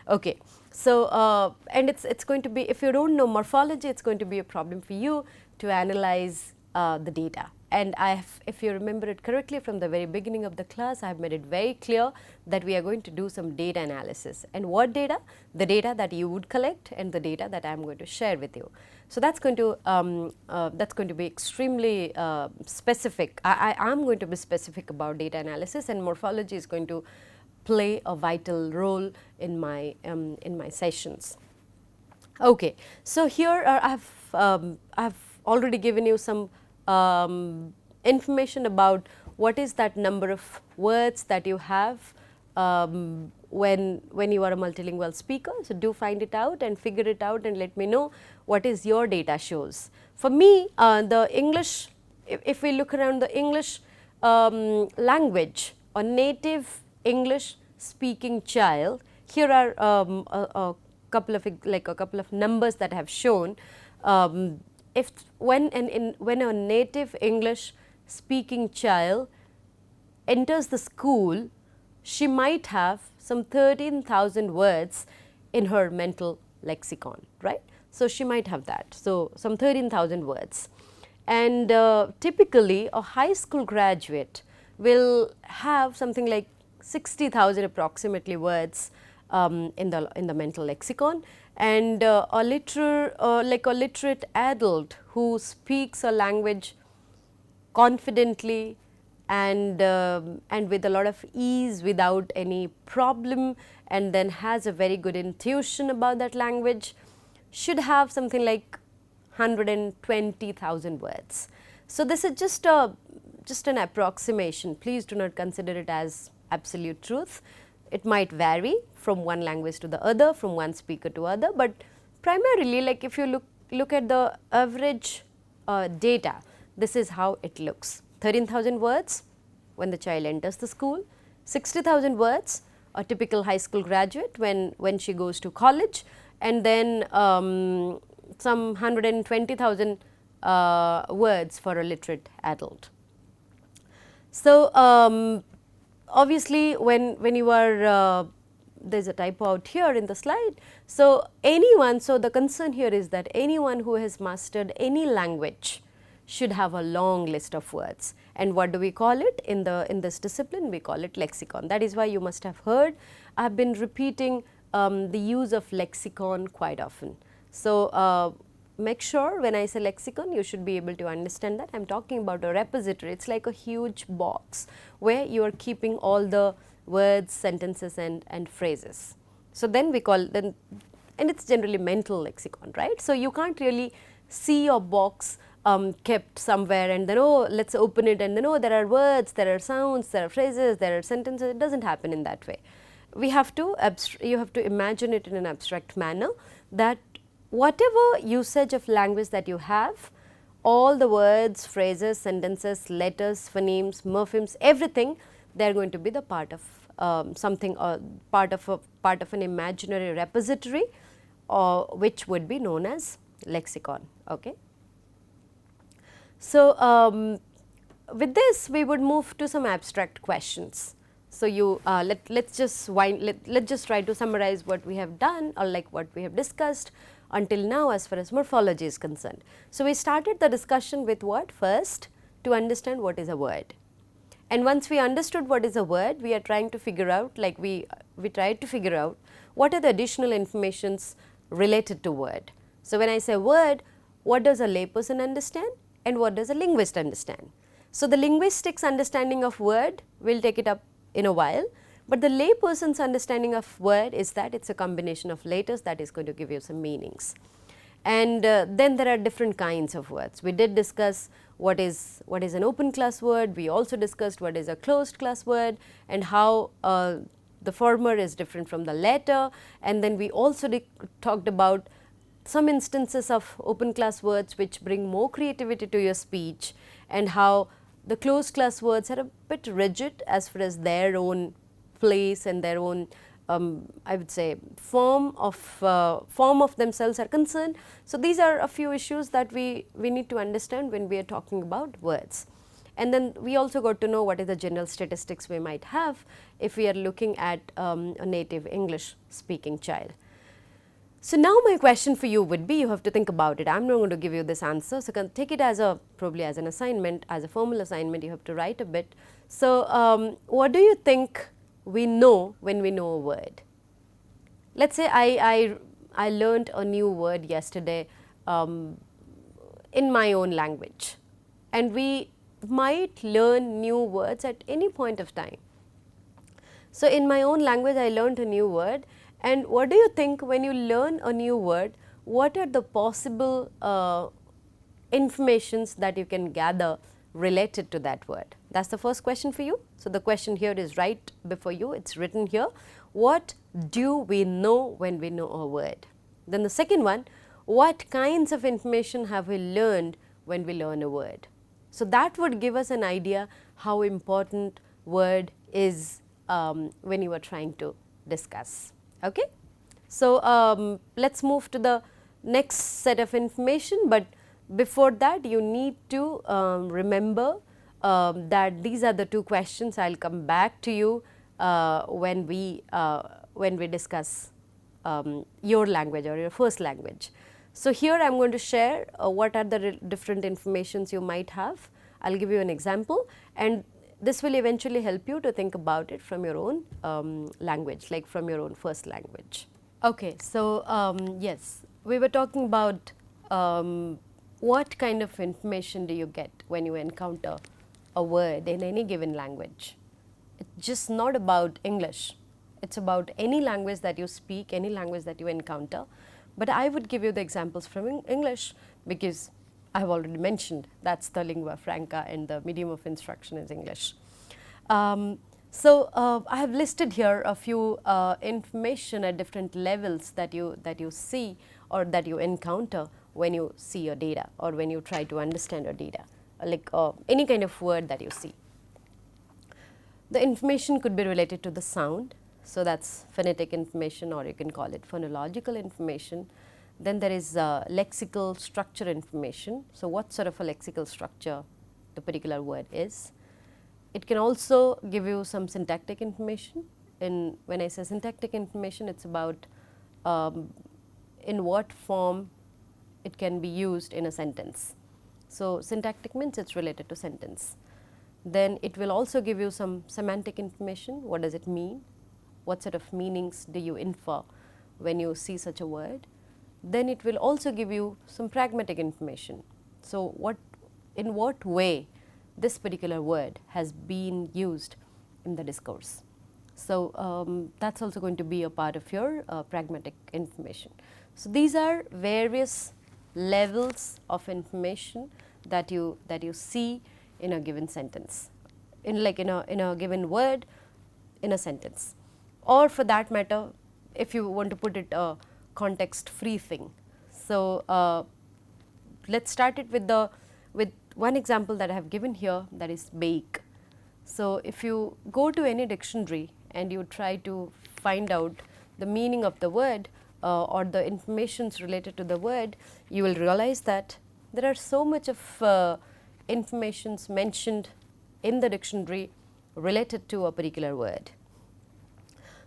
Okay. So, and it's going to be, if you don't know morphology, it's going to be a problem for you to analyze the data. And if you remember it correctly from the very beginning of the class, I have made it very clear that we are going to do some data analysis. And what data? The data that you would collect and the data that I am going to share with you. So that's going to be extremely specific. I am going to be specific about data analysis, and morphology is going to play a vital role in my sessions. Okay, so here I've already given you some information about what is that number of words that you have when you are a multilingual speaker. So, do find it out and figure it out and let me know what is your data shows. For me, the English, if we look around the English language or native English speaking child, here are a couple of numbers that I have shown. When a native English speaking child enters the school, she might have some 13,000 words in her mental lexicon, right. So, she might have that. So, some 13,000 words, and typically a high school graduate will have something like 60,000 approximately words in the mental lexicon, and a literate adult who speaks a language confidently and with a lot of ease without any problem, and then has a very good intuition about that language, should have something like 120,000 words. So, this is just an approximation. Please do not consider it as absolute truth. It might vary from one language to the other, from one speaker to other, but primarily, like if you look at the average data, this is how it looks. 13,000 words when the child enters the school, 60,000 words a typical high school graduate when she goes to college, and then some 120,000 words for a literate adult. So, obviously, when you are there is a typo out here in the slide. So, the concern here is that anyone who has mastered any language should have a long list of words, and what do we call it in this discipline? We call it lexicon. That is why you must have heard I have been repeating the use of lexicon quite often. So, make sure when I say lexicon, you should be able to understand that I am talking about a repository. It is like a huge box where you are keeping all the words, sentences and phrases. So, then we call them, and it is generally mental lexicon, right. So, you can't really see your box kept somewhere and then, oh, let us open it and then, oh, there are words, there are sounds, there are phrases, there are sentences. It does not happen in that way. We have to, you have to imagine it in an abstract manner, that whatever usage of language that you have, all the words, phrases, sentences, letters, phonemes, morphemes, everything, they are going to be the part of something, or part of an imaginary repository, which would be known as lexicon. Okay. So, with this we would move to some abstract questions. So, you let's just try to summarize what we have done, or like what we have discussed until now as far as morphology is concerned. So, we started the discussion with what? First, to understand what is a word, and once we understood what is a word, we are trying to figure out, like we tried to figure out what are the additional informations related to word. So, when I say word, what does a layperson understand and what does a linguist understand? So, the linguistics understanding of word, we will take it up in a while, but the layperson's understanding of word is that it is a combination of letters that is going to give you some meanings. And then there are different kinds of words. We did discuss what is an open class word, we also discussed what is a closed class word and how the former is different from the latter, and then we also talked about some instances of open class words which bring more creativity to your speech, and how the closed class words are a bit rigid as far as their own place and their own I would say form of themselves are concerned. So, these are a few issues that we need to understand when we are talking about words. and then we also got to know what is the general statistics we might have if we are looking at a native English speaking child. So now my question for you would be, you have to think about it. I'm not going to give you this answer, so can take it as a probably as an assignment, as a formal assignment. You have to write a bit. So what do you think we know when we know a word? Let's say I learned a new word yesterday in my own language, and we might learn new words at any point of time. So in my own language I learned a new word, and what do you think when you learn a new word, what are the possible informations that you can gather related to that word? That's the first question for you. So the question here is right before you, it's written here. What do we know when we know a word? Then the second one, what kinds of information have we learned when we learn a word? So that would give us an idea how important word is when you are trying to discuss. Okay? So let's move to the next set of information, but before that you need to remember that these are the two questions. I'll come back to you when we discuss your language or your first language. So here I am going to share what are the different informations you might have. I'll give you an example, and this will eventually help you to think about it from your own language, like from your own first language. Okay, so yes, we were talking about what kind of information do you get when you encounter a word in any given language. It's just not about English, it's about any language that you speak, any language that you encounter. But I would give you the examples from English because I have already mentioned that's the lingua franca and the medium of instruction is English. So I have listed here a few information at different levels that you see or that you encounter when you see your data or when you try to understand your data, like any kind of word that you see. The information could be related to the sound, so that's phonetic information, or you can call it phonological information. Then there is lexical structure information, so what sort of a lexical structure the particular word is. It can also give you some syntactic information. When I say syntactic information, it's about in what form it can be used in a sentence. So syntactic means it's related to sentence. Then it will also give you some semantic information. What does it mean? What sort of meanings do you infer when you see such a word? Then it will also give you some pragmatic information. So in what way this particular word has been used in the discourse. So that's also going to be a part of your pragmatic information. So these are various levels of information that you see in a given sentence, in a given word in a sentence, or for that matter, if you want to put it a context free thing. So let's start it with one example that I have given here, that is bake. So if you go to any dictionary and you try to find out the meaning of the word or the informations related to the word, you will realize that there are so much of informations mentioned in the dictionary related to a particular word.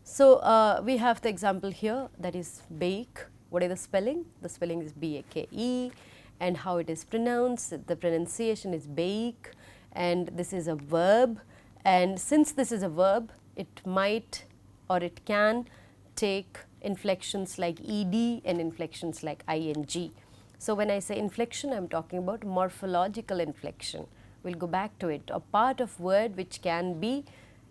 So we have the example here, that is bake. What is the spelling? The spelling is B-A-K-E, and how it is pronounced, the pronunciation is bake, and this is a verb, and since this is a verb, it might or it can take inflections like ed and inflections like ing. So when I say inflection, I am talking about morphological inflection. We will go back to it, a part of word which can be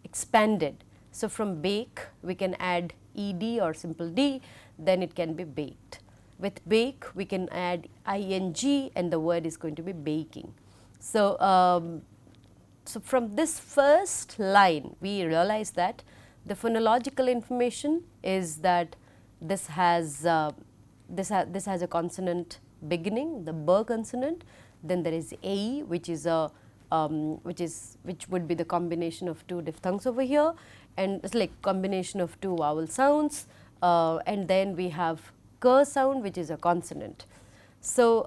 expanded. So from bake we can add ed or simple d, then it can be baked. With bake we can add ing and the word is going to be baking. So, so from this first line we realize that the phonological information is that this has a consonant beginning, the b consonant. Then there is a, which is a which would be the combination of two diphthongs over here, and it's like combination of two vowel sounds, and then we have k sound, which is a consonant. So,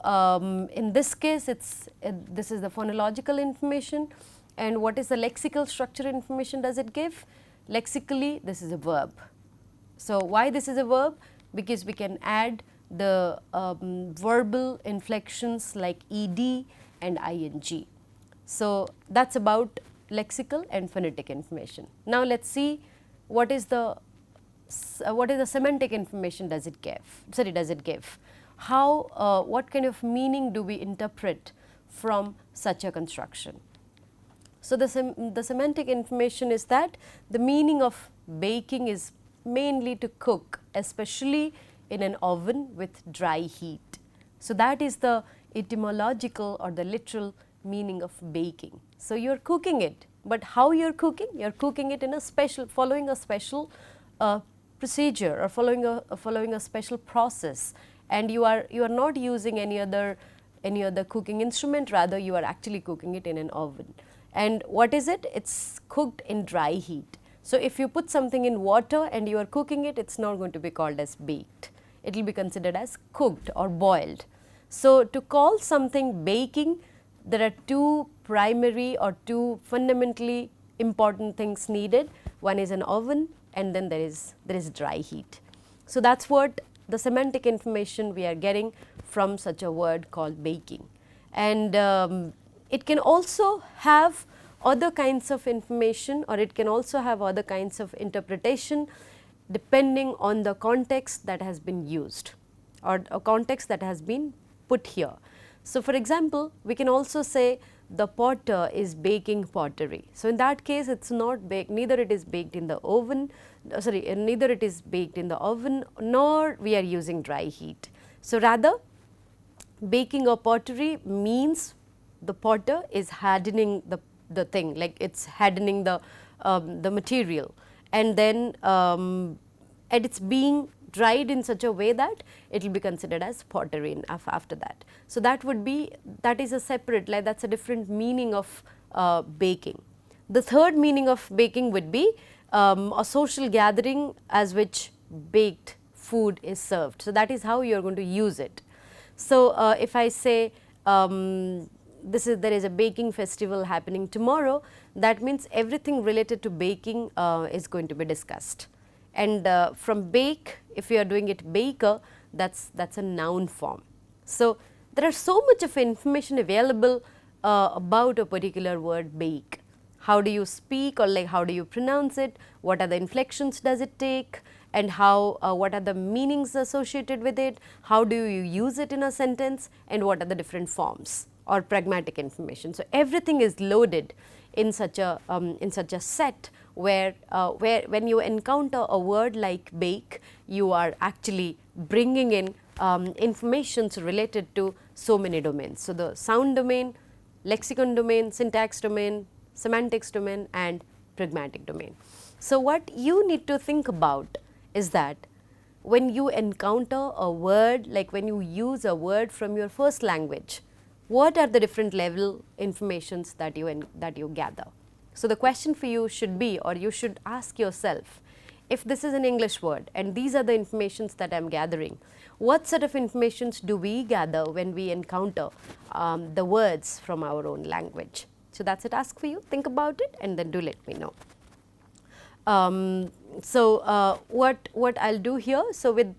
in this case this is the phonological information, and what is the lexical structure information does it give? Lexically, this is a verb. So, why this is a verb? Because we can add the verbal inflections like ed and ing. So, that is about lexical and phonetic information. Now, let us see what is the semantic information does it give. How, what kind of meaning do we interpret from such a construction? So, the semantic information is that the meaning of baking is mainly to cook, especially in an oven with dry heat. So, that is the etymological or the literal meaning of baking. So, you are cooking it, but how you are cooking? You are cooking it in a following a special procedure, or following a special process, and you are not using any other cooking instrument, rather you are actually cooking it in an oven. And what is it? It is cooked in dry heat. So, if you put something in water and you are cooking it, it is not going to be called as baked, it will be considered as cooked or boiled. So, to call something baking, there are two primary or two fundamentally important things needed. One is an oven, and then there is dry heat. So, that is what the semantic information we are getting from such a word called baking. And it can also have other kinds of information, or it can also have other kinds of interpretation depending on the context that has been used, or a context that has been put here. So, for example, we can also say the potter is baking pottery. So, in that case it is not baked, neither it is baked in the oven, neither it is baked in the oven, nor we are using dry heat. So, rather baking a pottery means the potter is hardening the thing, like it is hardening the material, and then and it is being dried in such a way that it will be considered as pottery after that. So, that is a separate, like that is a different meaning of baking. The third meaning of baking would be a social gathering as which baked food is served. So, that is how you are going to use it. So, if I say there is a baking festival happening tomorrow, that means everything related to baking is going to be discussed. And from bake, if you are doing it baker, that's a noun form. So, there are so much of information available about a particular word bake. How do you speak, or like how do you pronounce it, what are the inflections does it take, and how what are the meanings associated with it, how do you use it in a sentence, and what are the different forms or pragmatic information. So, everything is loaded in such a set where when you encounter a word like bake, you are actually bringing in informations related to so many domains. So, the sound domain, lexicon domain, syntax domain, semantics domain, and pragmatic domain. So, what you need to think about is that when you encounter a word, like when you use a word from your first language, what are the different level informations that you gather. So, the question for you should be, or you should ask yourself, if this is an English word and these are the informations that I am gathering, what sort of informations do we gather when we encounter the words from our own language? So, that is a task for you, think about it and then do let me know. What I will do here, so with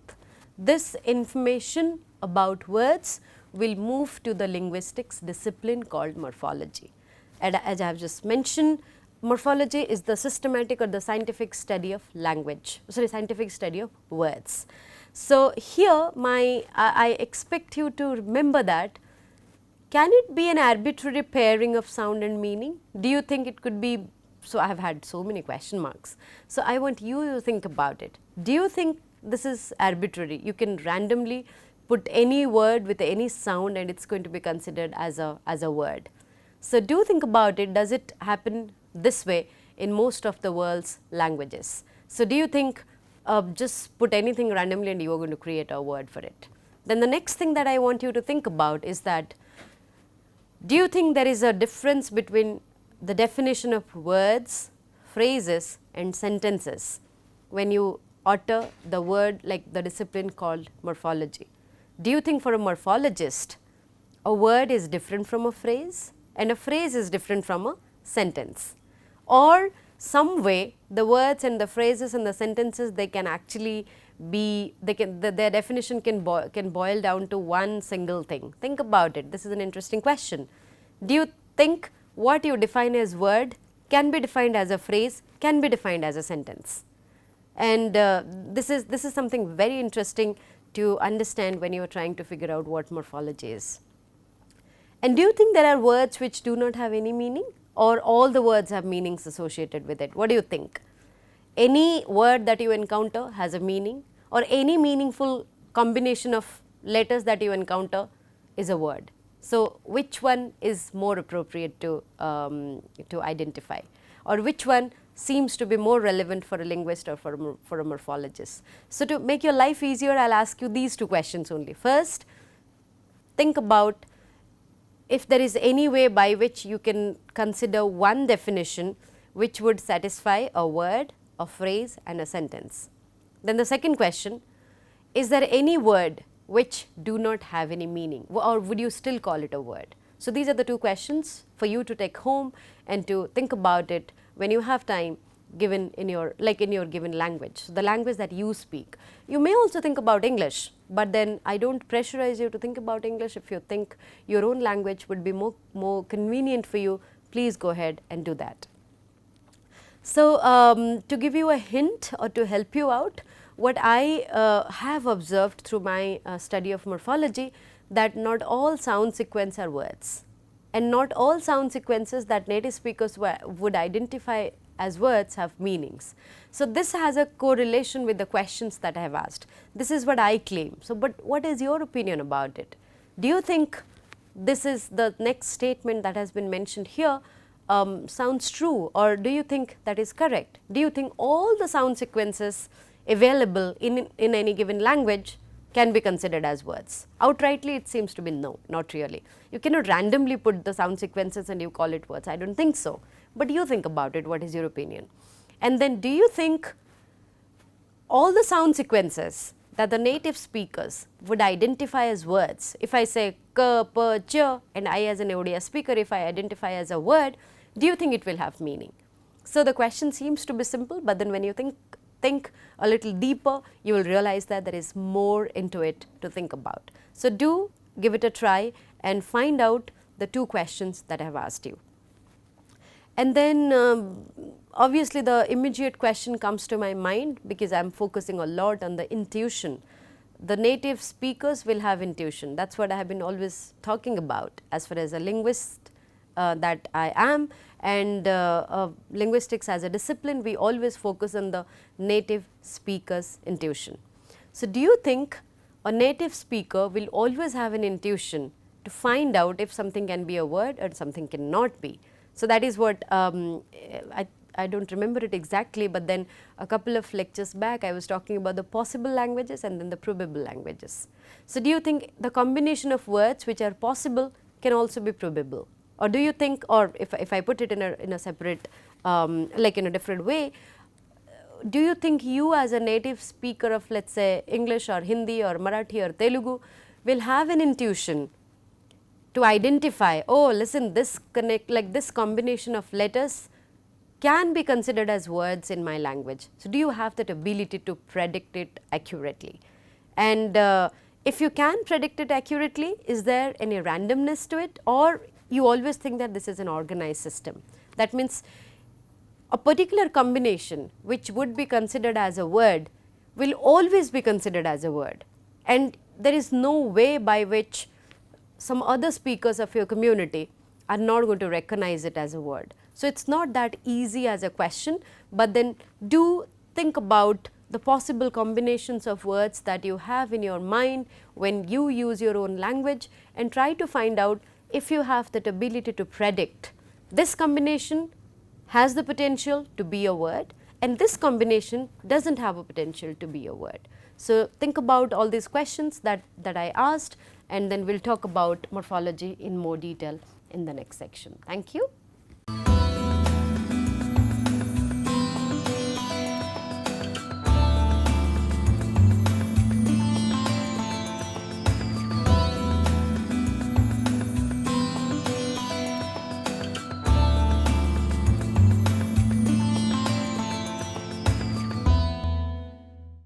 this information about words, we will move to the linguistics discipline called morphology. And as I have just mentioned, morphology is the systematic or the scientific study of language, scientific study of words. So, here I expect you to remember that, can it be an arbitrary pairing of sound and meaning? Do you think it could be? So, I have had so many question marks. So, I want you to think about it. Do you think this is arbitrary? You can randomly put any word with any sound and it is going to be considered as a word. So, do think about it, does it happen this way in most of the world's languages? So, do you think just put anything randomly and you are going to create a word for it? Then the next thing that I want you to think about is that, do you think there is a difference between the definition of words, phrases and sentences when you utter the word like the discipline called morphology? Do you think for a morphologist, a word is different from a phrase and a phrase is different from a sentence? Or some way the words and the phrases and the sentences, they can actually be, their definition can boil down to one single thing. Think about it. This is an interesting question. Do you think what you define as word can be defined as a phrase, can be defined as a sentence? And this is something very interesting to understand when you are trying to figure out what morphology is. And do you think there are words which do not have any meaning, or all the words have meanings associated with it? What do you think? Any word that you encounter has a meaning, or any meaningful combination of letters that you encounter is a word. So, which one is more appropriate to identify, or which one seems to be more relevant for a linguist or for a morphologist? So, to make your life easier, I will ask you these two questions only. First, think about if there is any way by which you can consider one definition which would satisfy a word, a phrase and a sentence. Then the second question, is there any word which do not have any meaning, or would you still call it a word? So, these are the two questions for you to take home and to think about it when you have time, given in your given language, so the language that you speak. You may also think about English, but then I do not pressurize you to think about English. If you think your own language would be more convenient for you, please go ahead and do that. So, to give you a hint or to help you out, what I have observed through my study of morphology, that not all sound sequences are words, and not all sound sequences that native speakers would identify as words have meanings. So, this has a correlation with the questions that I have asked. This is what I claim. So, but what is your opinion about it? Do you think this is the next statement that has been mentioned here sounds true, or do you think that is correct? Do you think all the sound sequences available in any given language can be considered as words? Outrightly it seems to be no, not really. You cannot randomly put the sound sequences and you call it words. I do not think so, but you think about it. What is your opinion? And then, do you think all the sound sequences that the native speakers would identify as words, if I say k, p, ch, and I as an ODI speaker, if I identify as a word, do you think it will have meaning? So, the question seems to be simple, but then when you think a little deeper, you will realize that there is more into it to think about. So, do give it a try and find out the two questions that I have asked you. And then obviously, the immediate question comes to my mind, because I am focusing a lot on the intuition. The native speakers will have intuition. That is what I have been always talking about as far as a linguist that I am, and linguistics as a discipline, we always focus on the native speaker's intuition. So, do you think a native speaker will always have an intuition to find out if something can be a word or something cannot be? So, that is what I do not remember it exactly, but then a couple of lectures back I was talking about the possible languages and then the probable languages. So, do you think the combination of words which are possible can also be probable? Or do you think, or if I put it in a separate like in a different way, do you think you as a native speaker of, let us say, English or Hindi or Marathi or Telugu will have an intuition to identify, oh listen, this this combination of letters can be considered as words in my language. So, do you have that ability to predict it accurately? And if you can predict it accurately, is there any randomness to it, or you always think that this is an organized system? That means a particular combination which would be considered as a word will always be considered as a word, and there is no way by which some other speakers of your community are not going to recognize it as a word. So, it is not that easy as a question, but then do think about the possible combinations of words that you have in your mind when you use your own language, and try to find out if you have that ability to predict this combination has the potential to be a word and this combination does not have a potential to be a word. So, think about all these questions that I asked, and then we will talk about morphology in more detail in the next section. Thank you.